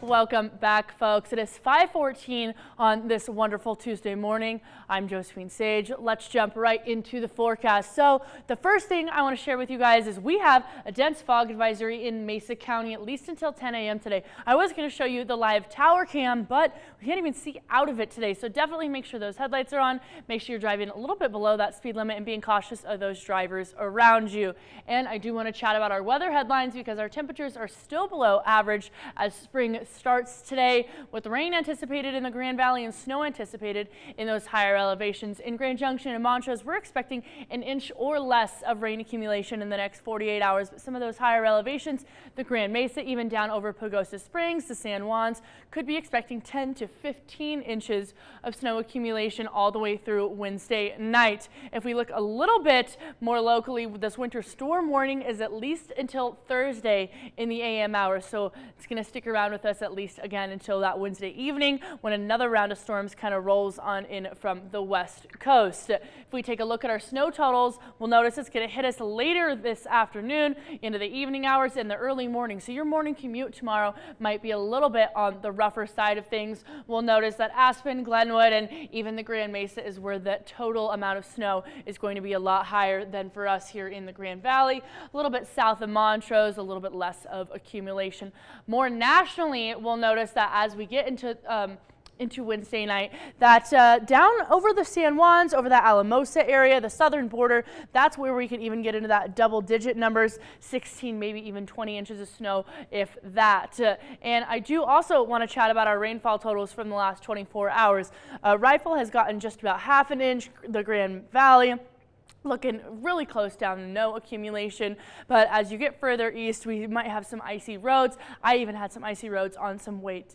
Welcome back, folks. It is 5:14 on this wonderful Tuesday morning. I'm Josephine Sage. Let's jump right into the forecast. So the first thing I want to share with you guys is we have a dense fog advisory in Mesa County, at least until 10 a.m. today. I was going to show you the live tower cam, but we can't even see out of it today. So definitely make sure those headlights are on. Make sure you're driving a little bit below that speed limit and being cautious of those drivers around you. And I do want to chat about our weather headlines because our temperatures are still below average as spring starts today, with rain anticipated in the Grand Valley and snow anticipated in those higher elevations. In Grand Junction and Montrose, we're expecting an inch or less of rain accumulation in the next 48 hours, but some of those higher elevations, the Grand Mesa, even down over Pagosa Springs, the San Juans, could be expecting 10 to 15 inches of snow accumulation all the way through Wednesday night. If we look a little bit more locally, this winter storm warning is at least until Thursday in the AM hours, so it's going to stick around with us at least again until that Wednesday evening when another round of storms kind of rolls on in from the west coast. If we take a look at our snow totals, we'll notice it's going to hit us later this afternoon into the evening hours and the early morning. So your morning commute tomorrow might be a little bit on the rougher side of things. We'll notice that Aspen, Glenwood, and even the Grand Mesa is where the total amount of snow is going to be a lot higher than for us here in the Grand Valley. A little bit south of Montrose, a little bit less of accumulation. More nationally, we'll notice that as we get into Wednesday night, that down over the San Juans, over that Alamosa area, the southern border, that's where we can even get into that double-digit numbers, 16, maybe even 20 inches of snow, if that. And I do also want to chat about our rainfall totals from the last 24 hours. Rainfall has gotten just about half an inch, the Grand Valley looking really close down to no accumulation, but as you get further east, we might have some icy roads. I even had some icy roads on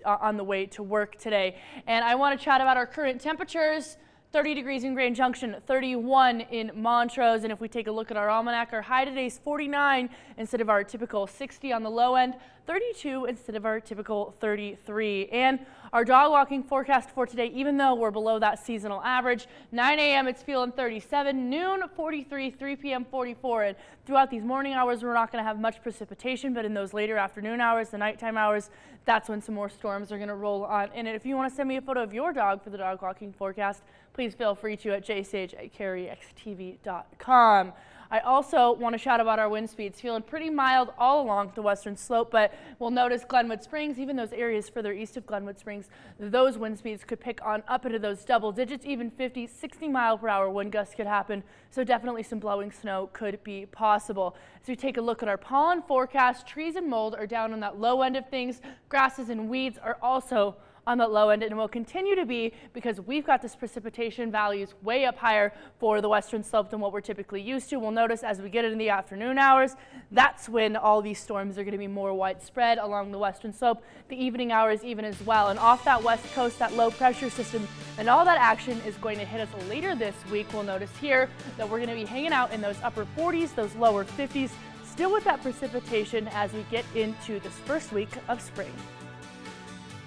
on the way to work today. And I want to chat about our current temperatures. 30 degrees in Grand Junction, 31 in Montrose, and if we take a look at our almanac, our high today is 49 instead of our typical 60 on the low end, 32 instead of our typical 33. And our dog walking forecast for today, even though we're below that seasonal average, 9 a.m. it's feeling 37, noon 43, 3 p.m. 44, and throughout these morning hours we're not going to have much precipitation, but in those later afternoon hours, the nighttime hours, that's when some more storms are going to roll on in it. If you want to send me a photo of your dog for the dog walking forecast, please feel free to at jsage@carryxtv.com. I also want to shout about our wind speeds, feeling pretty mild all along the western slope, but we'll notice Glenwood Springs, even those areas further east of Glenwood Springs, those wind speeds could pick on up into those double digits, even 50, 60 mile per hour wind gusts could happen. So definitely some blowing snow could be possible. As we take a look at our pollen forecast, trees and mold are down on that low end of things. Grasses and weeds are also on the low end and will continue to be because we've got this precipitation values way up higher for the western slope than what we're typically used to. We'll notice as we get into the afternoon hours, that's when all these storms are going to be more widespread along the western slope, the evening hours even as well. And off that west coast, that low pressure system and all that action is going to hit us later this week. We'll notice here that we're going to be hanging out in those upper 40s, those lower 50s, still with that precipitation as we get into this first week of spring.